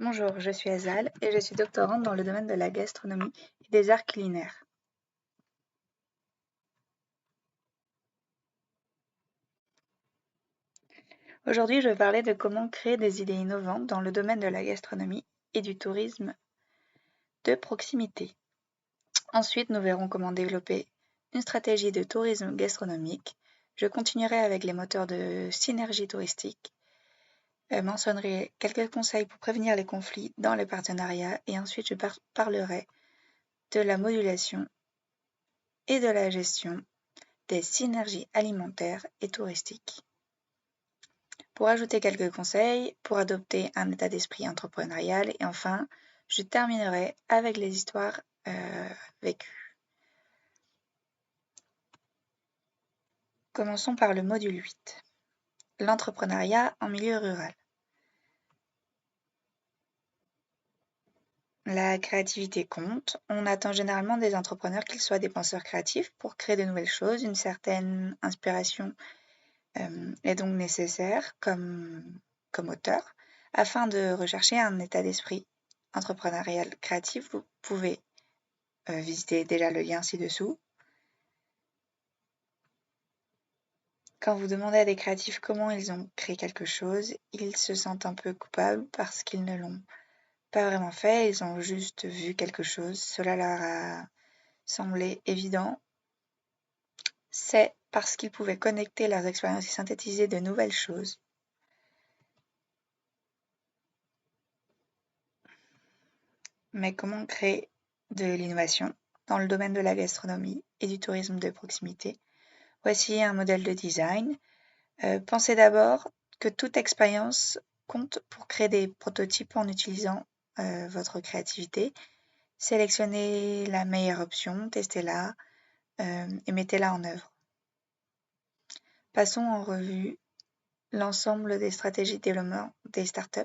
Bonjour, je suis Azal et je suis doctorante dans le domaine de la gastronomie et des arts culinaires. Aujourd'hui, je vais parler de comment créer des idées innovantes dans le domaine de la gastronomie et du tourisme de proximité. Ensuite, nous verrons comment développer une stratégie de tourisme gastronomique. Je continuerai avec les moteurs de synergie touristique, mentionnerai quelques conseils pour prévenir les conflits dans les partenariats et ensuite je parlerai de la modulation et de la gestion des synergies alimentaires et touristiques. Pour ajouter quelques conseils, pour adopter un état d'esprit entrepreneurial et enfin, je terminerai avec les histoires vécues. Commençons par le module 8. L'entrepreneuriat en milieu rural. La créativité compte. On attend généralement des entrepreneurs qu'ils soient des penseurs créatifs pour créer de nouvelles choses. Une certaine inspiration est donc nécessaire comme auteur. Afin de rechercher un état d'esprit entrepreneurial créatif, vous pouvez visiter déjà le lien ci-dessous. Quand vous demandez à des créatifs comment ils ont créé quelque chose, ils se sentent un peu coupables parce qu'ils ne l'ont pas vraiment fait, ils ont juste vu quelque chose, cela leur a semblé évident. C'est parce qu'ils pouvaient connecter leurs expériences et synthétiser de nouvelles choses. Mais comment créer de l'innovation dans le domaine de la gastronomie et du tourisme de proximité? Voici un modèle de design. Pensez d'abord que toute expérience compte pour créer des prototypes en utilisant votre créativité. Sélectionnez la meilleure option, testez-la et mettez-la en œuvre. Passons en revue l'ensemble des stratégies de développement des startups.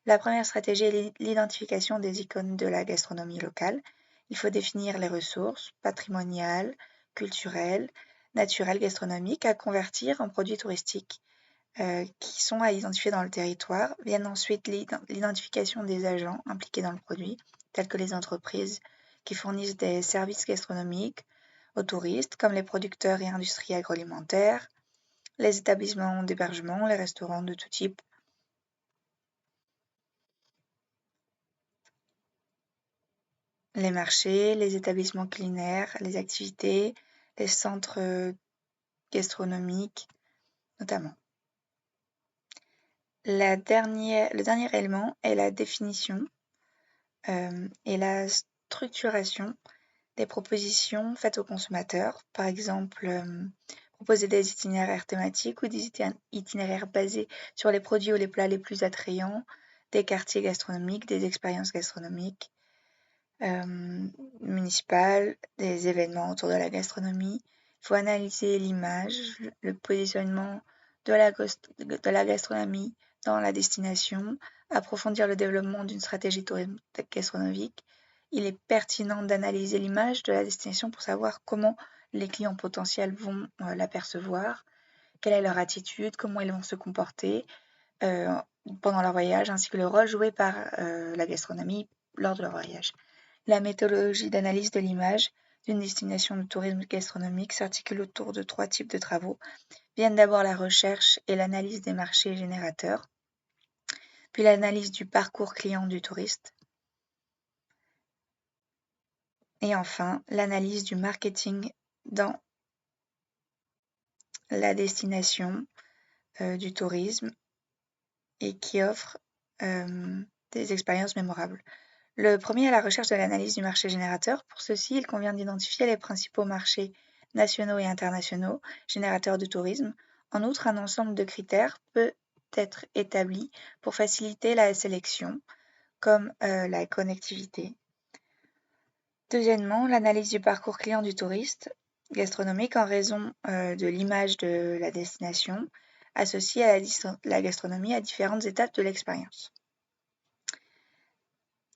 La première stratégie est l'identification des icônes de la gastronomie locale. Il faut définir les ressources patrimoniales, culturelles, naturelles, gastronomiques à convertir en produits touristiques qui sont à identifier dans le territoire. Viennent ensuite l'identification des agents impliqués dans le produit, tels que les entreprises qui fournissent des services gastronomiques aux touristes, comme les producteurs et industries agroalimentaires, les établissements d'hébergement, les restaurants de tout type. Les marchés, les établissements culinaires, les activités, les centres gastronomiques notamment. Le dernier élément est la définition et la structuration des propositions faites aux consommateurs. Par exemple, proposer des itinéraires thématiques ou des itinéraires basés sur les produits ou les plats les plus attrayants, des quartiers gastronomiques, des expériences gastronomiques municipales, des événements autour de la gastronomie. Il faut analyser l'image, le positionnement de la gastronomie dans la destination, approfondir le développement d'une stratégie tourisme gastronomique. Il est pertinent d'analyser l'image de la destination pour savoir comment les clients potentiels vont l'apercevoir, quelle est leur attitude, comment ils vont se comporter pendant leur voyage, ainsi que le rôle joué par la gastronomie lors de leur voyage. La méthodologie d'analyse de l'image d'une destination de tourisme gastronomique s'articule autour de 3 types de travaux. Viennent d'abord la recherche et l'analyse des marchés générateurs, puis l'analyse du parcours client du touriste, et enfin l'analyse du marketing dans la destination du tourisme et qui offre des expériences mémorables. Le premier est la recherche de l'analyse du marché générateur. Pour ceci, il convient d'identifier les principaux marchés nationaux et internationaux générateurs de tourisme. En outre, un ensemble de critères peut être établi pour faciliter la sélection, comme la connectivité. Deuxièmement, l'analyse du parcours client du touriste gastronomique en raison de l'image de la destination associée à la gastronomie à différentes étapes de l'expérience.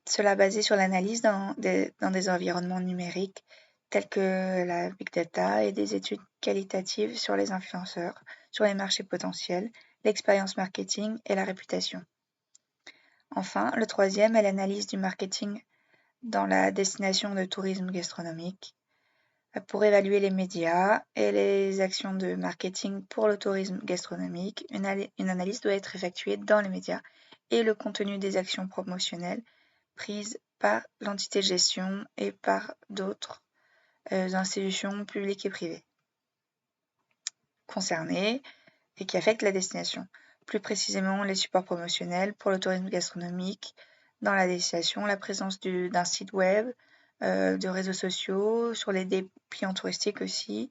Cela basé sur l'analyse dans des environnements numériques tels que la big data et des études qualitatives sur les influenceurs, sur les marchés potentiels, l'expérience marketing et la réputation. Enfin, le troisième est l'analyse du marketing dans la destination de tourisme gastronomique pour évaluer les médias et les actions de marketing pour le tourisme gastronomique. Une analyse doit être effectuée dans les médias et le contenu des actions promotionnelles prises par l'entité de gestion et par d'autres institutions publiques et privées concernées et qui affectent la destination. Plus précisément, les supports promotionnels pour le tourisme gastronomique dans la destination, la présence d'un site web, de réseaux sociaux, sur les dépliants touristiques aussi.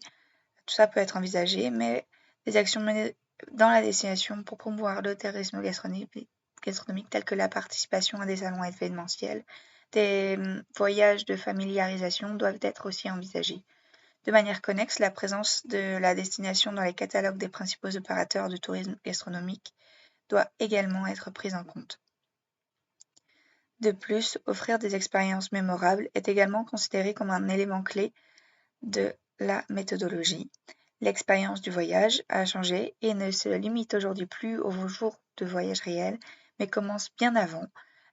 Tout ça peut être envisagé, mais des actions menées dans la destination pour promouvoir le tourisme gastronomique telles que la participation à des salons événementiels, des voyages de familiarisation doivent être aussi envisagés. De manière connexe, la présence de la destination dans les catalogues des principaux opérateurs de tourisme gastronomique doit également être prise en compte. De plus, offrir des expériences mémorables est également considéré comme un élément clé de la méthodologie. L'expérience du voyage a changé et ne se limite aujourd'hui plus aux jours de voyage réel, mais commence bien avant,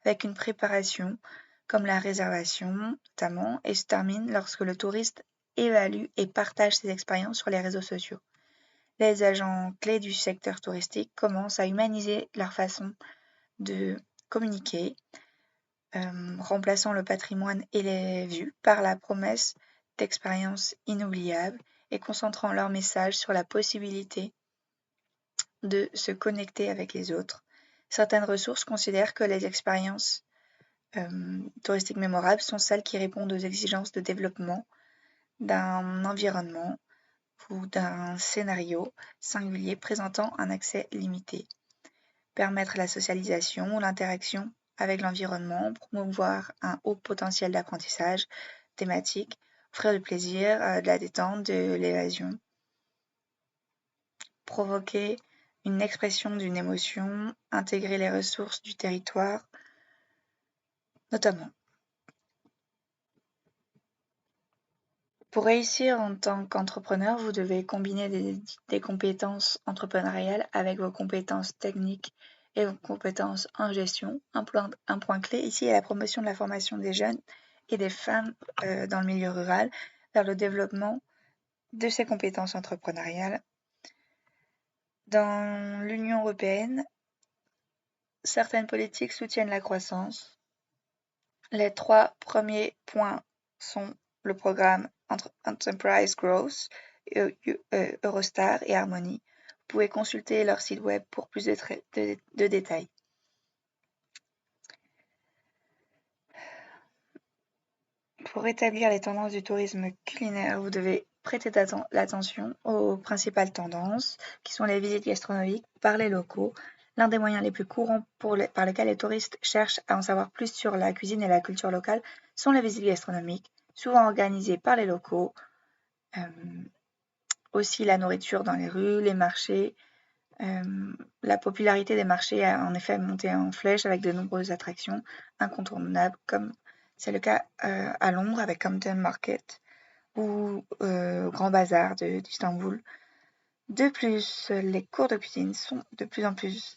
avec une préparation comme la réservation notamment, et se termine lorsque le touriste évalue et partage ses expériences sur les réseaux sociaux. Les agents clés du secteur touristique commencent à humaniser leur façon de communiquer, remplaçant le patrimoine et les vues par la promesse d'expériences inoubliables et concentrant leur message sur la possibilité de se connecter avec les autres. Certaines ressources considèrent que les expériences touristiques mémorables sont celles qui répondent aux exigences de développement d'un environnement ou d'un scénario singulier présentant un accès limité. Permettre la socialisation ou l'interaction avec l'environnement, promouvoir un haut potentiel d'apprentissage thématique, offrir du plaisir, de la détente, de l'évasion, provoquer une expression d'une émotion, intégrer les ressources du territoire, notamment. Pour réussir en tant qu'entrepreneur, vous devez combiner des compétences entrepreneuriales avec vos compétences techniques et vos compétences en gestion. Un point clé ici est la promotion de la formation des jeunes et des femmes dans le milieu rural vers le développement de ces compétences entrepreneuriales. Dans l'Union européenne, certaines politiques soutiennent la croissance. Les 3 premiers points sont le programme Enterprise Growth, Eurostar et Harmony. Vous pouvez consulter leur site web pour plus de détails. Pour établir les tendances du tourisme culinaire, vous devez prêter l'attention aux principales tendances, qui sont les visites gastronomiques par les locaux. L'un des moyens les plus courants par lesquels les touristes cherchent à en savoir plus sur la cuisine et la culture locale sont les visites gastronomiques, souvent organisées par les locaux. Aussi la nourriture dans les rues, les marchés. La popularité des marchés a en effet monté en flèche avec de nombreuses attractions incontournables, comme c'est le cas à Londres avec Camden Market ou Grand Bazar d'Istanbul. De plus, les cours de cuisine sont de plus en plus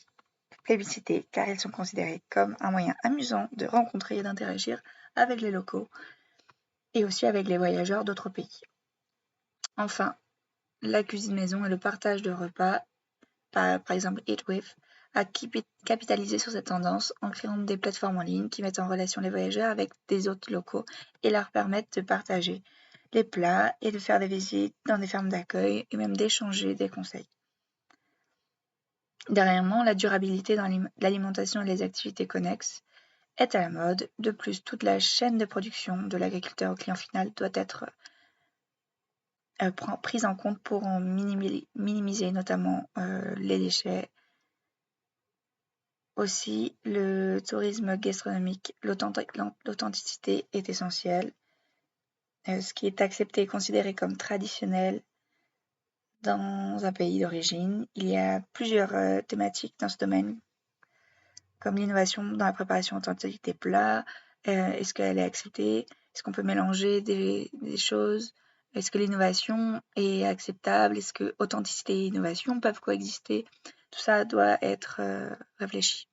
plébiscités car ils sont considérés comme un moyen amusant de rencontrer et d'interagir avec les locaux et aussi avec les voyageurs d'autres pays. Enfin, la cuisine maison et le partage de repas, par exemple Eat With, a capitalisé sur cette tendance en créant des plateformes en ligne qui mettent en relation les voyageurs avec des hôtes locaux et leur permettent de partager les plats et de faire des visites dans des fermes d'accueil et même d'échanger des conseils. Dernièrement, la durabilité dans l'alimentation et les activités connexes est à la mode. De plus, toute la chaîne de production de l'agriculteur au client final doit être prise en compte pour en minimiser notamment les déchets. Aussi, le tourisme gastronomique, l'authenticité est essentielle. Ce qui est accepté et considéré comme traditionnel dans un pays d'origine. Il y a plusieurs thématiques dans ce domaine, comme l'innovation dans la préparation authentique des plats. Est-ce qu'elle est acceptée? Est-ce qu'on peut mélanger des choses? Est-ce que l'innovation est acceptable? Est-ce que authenticité et innovation peuvent coexister? Tout ça doit être réfléchi.